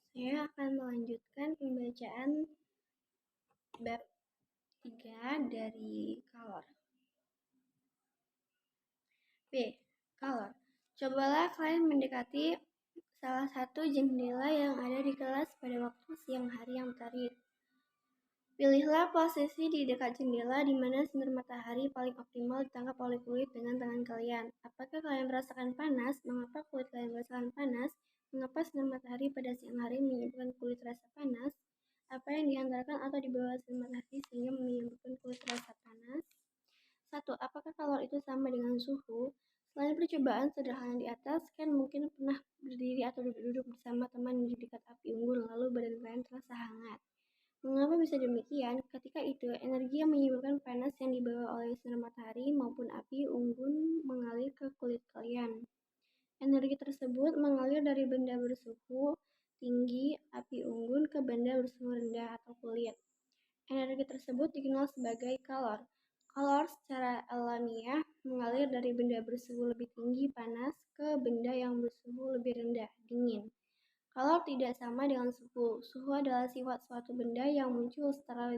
Saya akan melanjutkan pembacaan bab 3 dari kalor. B. Kalor. Cobalah kalian mendekati salah satu jendela yang ada di kelas pada waktu siang hari yang terik. Pilihlah posisi di dekat jendela di mana sinar matahari paling optimal ditangkap oleh kulit dengan tangan kalian. Apakah kalian merasakan panas? Mengapa kulit kalian merasakan panas? Mengapa sinar matahari pada siang hari menyebabkan kulit terasa panas? Apa yang dihantarkan atau dibawa sinar matahari sehingga menyebabkan kulit terasa panas? 1. Apakah kalor itu sama dengan suhu? Selain percobaan sederhana di atas, kalian mungkin pernah berdiri atau duduk bersama teman di dekat api unggun lalu badan kalian terasa hangat. Mengapa bisa demikian? Ketika itu, energi yang menyebabkan panas yang dibawa oleh sinar matahari maupun api unggun mengalir ke kulit kalian. Energi tersebut mengalir dari benda bersuhu tinggi api unggun ke benda bersuhu rendah atau kulit. Energi tersebut dikenal sebagai kalor. Kalor secara alamiah mengalir dari benda bersuhu lebih tinggi panas ke benda yang bersuhu lebih rendah dingin. Kalor tidak sama dengan suhu. Suhu adalah sifat suatu benda yang muncul setelah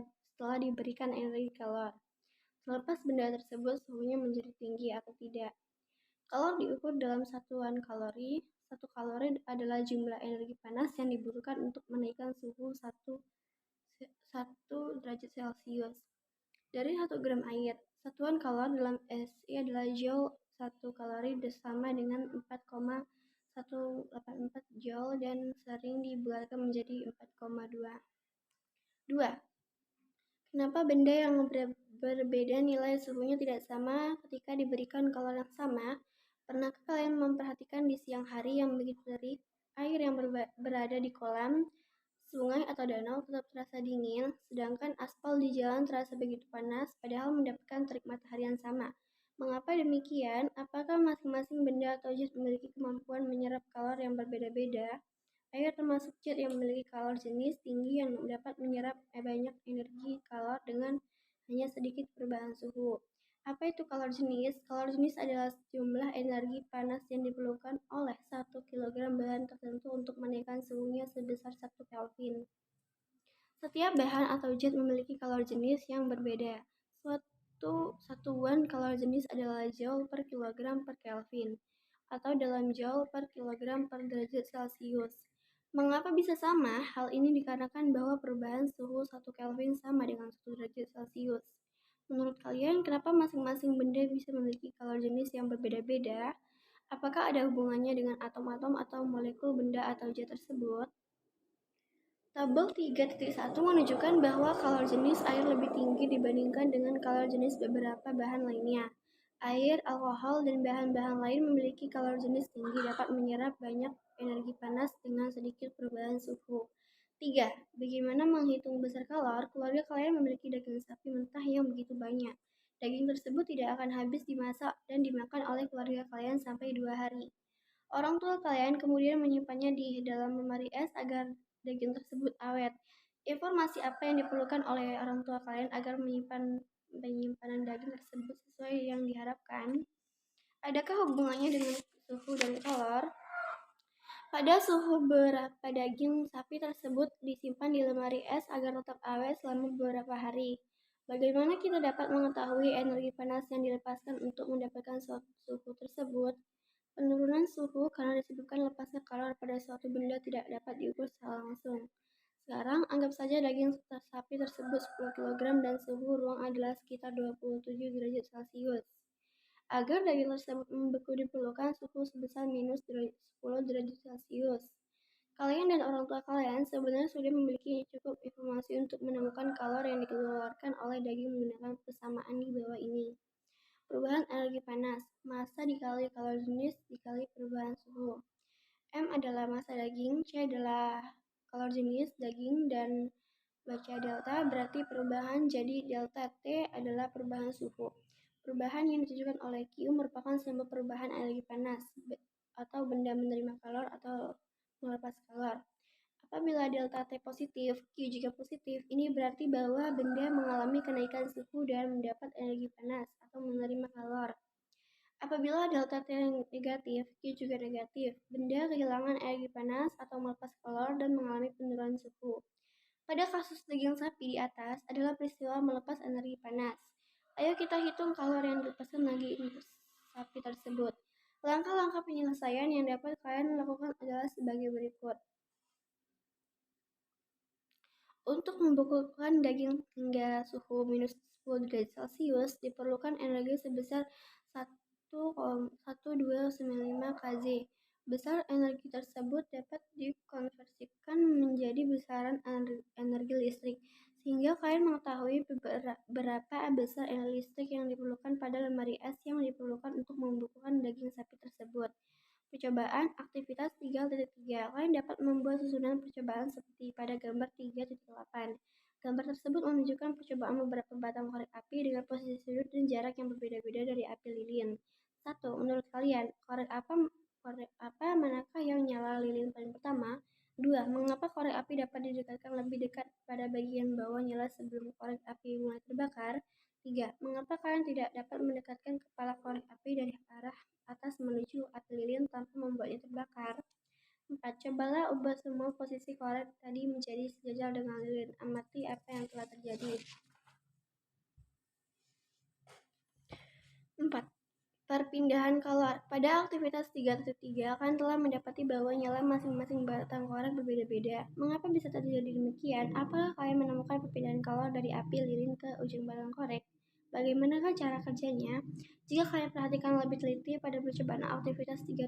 diberikan energi kalor, selepas benda tersebut suhunya menjadi tinggi atau tidak. Kalor diukur dalam satuan kalori. Satu kalori adalah jumlah energi panas yang dibutuhkan untuk menaikkan suhu 1 derajat Celcius. Dari 1 gram air, satuan kalor dalam SI adalah joule. 1 kalori sama dengan 4,184 joule dan sering dibulatkan menjadi 4,2. 2. Kenapa benda yang berbeda nilai suhunya tidak sama ketika diberikan kalor yang sama? Pernahkah kalian memperhatikan di siang hari yang begitu terik, air yang berada di kolam, sungai atau danau tetap terasa dingin, sedangkan aspal di jalan terasa begitu panas, padahal mendapatkan terik matahari yang sama. Mengapa demikian? Apakah masing-masing benda atau zat memiliki kemampuan menyerap kalor yang berbeda-beda? Air termasuk zat yang memiliki kalor jenis tinggi yang dapat menyerap banyak energi kalor dengan hanya sedikit perubahan suhu. Apa itu kalor jenis? Kalor jenis adalah jumlah energi panas yang diperlukan oleh 1 kg bahan tertentu untuk menaikkan suhunya sebesar 1 Kelvin. Setiap bahan atau zat memiliki kalor jenis yang berbeda. Suatu satuan kalor jenis adalah joule per kilogram per Kelvin atau dalam joule per kilogram per derajat Celcius. Mengapa bisa sama? Hal ini dikarenakan bahwa perubahan suhu 1 Kelvin sama dengan 1 derajat Celcius. Menurut kalian, kenapa masing-masing benda bisa memiliki kalor jenis yang berbeda-beda? Apakah ada hubungannya dengan atom-atom atau molekul benda atau zat tersebut? Tabel 3.1 menunjukkan bahwa kalor jenis air lebih tinggi dibandingkan dengan kalor jenis beberapa bahan lainnya. Air, alkohol, dan bahan-bahan lain memiliki kalor jenis tinggi dapat menyerap banyak energi panas dengan sedikit perubahan suhu. 3. Bagaimana menghitung besar kalor? Keluarga kalian memiliki daging sapi mentah yang begitu banyak. Daging tersebut tidak akan habis dimasak dan dimakan oleh keluarga kalian sampai 2 hari. Orang tua kalian kemudian menyimpannya di dalam lemari es agar daging tersebut awet. Informasi apa yang diperlukan oleh orang tua kalian agar penyimpanan daging tersebut sesuai yang diharapkan? Adakah hubungannya dengan suhu dan kalor? Pada suhu berapa daging sapi tersebut disimpan di lemari es agar tetap awet selama beberapa hari? Bagaimana kita dapat mengetahui energi panas yang dilepaskan untuk mendapatkan suhu tersebut? Penurunan suhu karena disebabkan lepasnya kalor pada suatu benda tidak dapat diukur secara langsung. Sekarang, anggap saja daging sapi tersebut 10 kg dan suhu ruang adalah sekitar 27 derajat Celcius. Agar daging tersebut membeku diperlukan suhu sebesar minus 10 derajat Celcius. Kalian dan orang tua kalian sebenarnya sudah memiliki cukup informasi untuk menemukan kalor yang dikeluarkan oleh daging menggunakan persamaan di bawah ini. Perubahan energi panas, massa dikali kalor jenis dikali perubahan suhu. M adalah massa daging, C adalah kalor jenis daging, dan baca delta berarti perubahan, jadi delta T adalah perubahan suhu. Perubahan yang ditunjukkan oleh Q merupakan simbol perubahan energi panas atau benda menerima kalor atau melepas kalor. Apabila delta T positif, Q juga positif, ini berarti bahwa benda mengalami kenaikan suhu dan mendapat energi panas atau menerima kalor. Apabila delta T negatif, Q juga negatif. Benda kehilangan energi panas atau melepas kalor dan mengalami penurunan suhu. Pada kasus daging sapi di atas adalah peristiwa melepas energi panas. Ayo kita hitung kalor yang dilepaskan daging sapi tersebut. Langkah-langkah penyelesaian yang dapat kalian lakukan adalah sebagai berikut. Untuk membekukan daging hingga suhu minus 10 derajat Celcius, diperlukan energi sebesar 1,1295 kJ. Besar energi tersebut dapat dikonversikan menjadi besaran energi listrik, sehingga kalian mengetahui berapa besar energi listrik yang diperlukan pada lemari es yang diperlukan untuk membekukan daging sapi tersebut. Percobaan aktivitas 3.3. Kalian dapat membuat susunan percobaan seperti pada gambar 3.8. Gambar tersebut menunjukkan percobaan beberapa batang korek api dengan posisi sudut dan jarak yang berbeda-beda dari api lilin. 1. Menurut kalian, korek apa manakah yang nyala lilin paling pertama? 2. Mengapa korek api dapat didekatkan lebih dekat pada bagian bawah nyala sebelum korek api mulai terbakar? 3. Mengapa kalian tidak dapat mendekatkan kepala korek api dari arah atas menuju api lilin tanpa membuatnya terbakar? 4. Cobalah ubah semua posisi korek tadi menjadi sejajar dengan lilin. Amati apa yang telah terjadi. 4. Perpindahan kalor. Pada aktivitas 3.3 kalian telah mendapati bahwa nyala masing-masing batang korek berbeda-beda. Mengapa bisa terjadi demikian? Apakah kalian menemukan perpindahan kalor dari api lilin ke ujung batang korek? Bagaimanakah cara kerjanya? Jika kalian perhatikan lebih teliti pada percobaan aktivitas 3.3,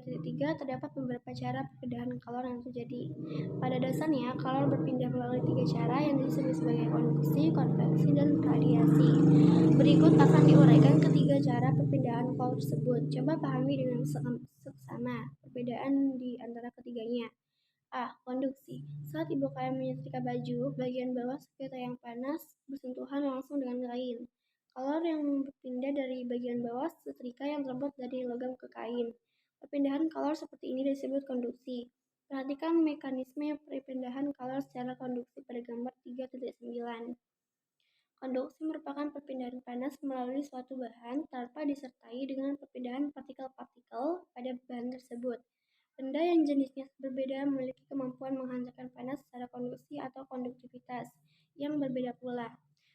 terdapat beberapa cara perpindahan kalor yang terjadi. Pada dasarnya, kalor berpindah melalui 3 cara yang disebut sebagai konduksi, konveksi, dan radiasi. Berikut akan diuraikan ketiga cara perpindahan kalor tersebut. Coba pahami dengan seksama perbedaan di antara ketiganya. A. Konduksi. Saat ibu kalian menyetrika baju, bagian bawah sekitar yang panas bersentuhan langsung dengan kain. Kalor yang berpindah dari bagian bawah setrika yang terbuat dari logam ke kain. Perpindahan kalor seperti ini disebut konduksi. Perhatikan mekanisme perpindahan kalor secara konduksi pada gambar 3.9. Konduksi merupakan perpindahan panas melalui suatu bahan tanpa disertai dengan perpindahan partikel-partikel pada bahan tersebut. Benda yang jenisnya berbeda memiliki kemampuan menghantarkan panas secara konduksi atau konduktivitas yang berbeda pula.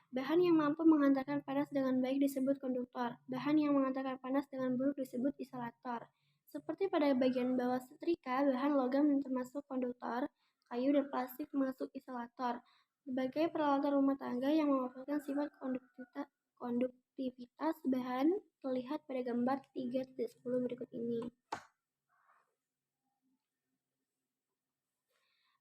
Bahan yang mampu menghantarkan panas dengan baik disebut konduktor. Bahan yang menghantarkan panas dengan buruk disebut isolator. Seperti pada bagian bawah setrika, bahan logam termasuk konduktor, kayu dan plastik termasuk isolator. Sebagai peralatan rumah tangga yang memanfaatkan sifat konduktivitas bahan terlihat pada gambar 3.10 berikut ini.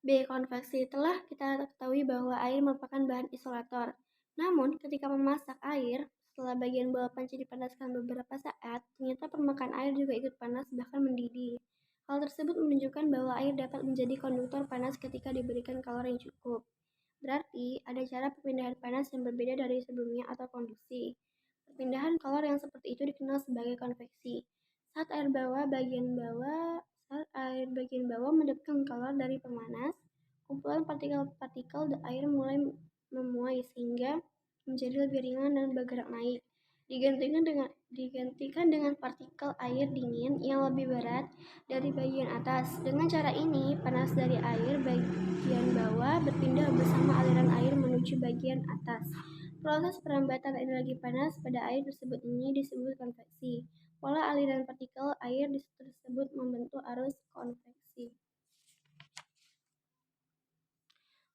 B. Konveksi. Telah kita ketahui bahwa air merupakan bahan isolator. Namun, ketika memasak air, setelah bagian bawah panci dipanaskan beberapa saat, ternyata permukaan air juga ikut panas bahkan mendidih. Hal tersebut menunjukkan bahwa air dapat menjadi konduktor panas ketika diberikan kalor yang cukup. Berarti, ada cara perpindahan panas yang berbeda dari sebelumnya atau konduksi. Perpindahan kalor yang seperti itu dikenal sebagai konveksi. Saat air bagian bawah mendapatkan kalor dari pemanas, kumpulan partikel-partikel air mulai memuai sehingga menjadi lebih ringan dan bergerak naik. Digantikan dengan partikel air dingin yang lebih berat dari bagian atas. Dengan cara ini, panas dari air bagian bawah berpindah bersama aliran air menuju bagian atas. Proses perambatan energi panas pada air tersebut ini disebut konveksi. Pola aliran partikel air tersebut membentuk arus konveksi.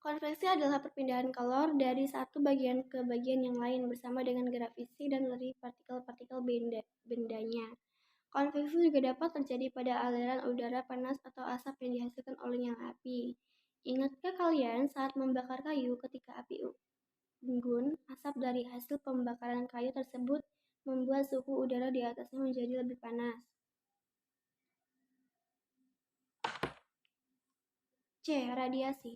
Konveksi adalah perpindahan kalor dari satu bagian ke bagian yang lain bersama dengan gravitasi dan lari partikel-partikel bendanya. Konveksi juga dapat terjadi pada aliran udara panas atau asap yang dihasilkan oleh nyala api. Ingatkah kalian saat membakar kayu ketika api unggun, asap dari hasil pembakaran kayu tersebut membuat suhu udara di atasnya menjadi lebih panas. C. Radiasi.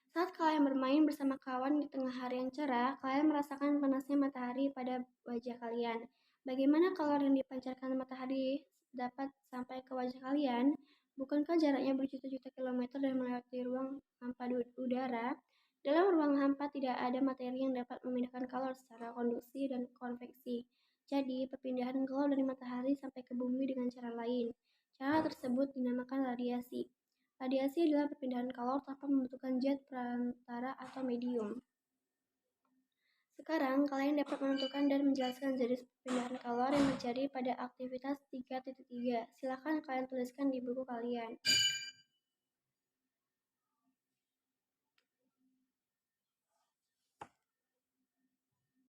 Saat kalian bermain bersama kawan di tengah hari yang cerah, kalian merasakan panasnya matahari pada wajah kalian. Bagaimana kalor yang dipancarkan matahari dapat sampai ke wajah kalian? Bukankah jaraknya berjuta-juta kilometer dan melewati ruang hampa udara? Dalam ruang hampa tidak ada materi yang dapat memindahkan kalor secara konduksi dan konveksi. Jadi, perpindahan kalor dari matahari sampai ke bumi dengan cara lain. Cara tersebut dinamakan radiasi. Radiasi adalah perpindahan kalor tanpa membutuhkan zat perantara atau medium. Sekarang, kalian dapat menentukan dan menjelaskan jenis perpindahan kalor yang terjadi pada aktivitas 3.3. Silakan kalian tuliskan di buku kalian.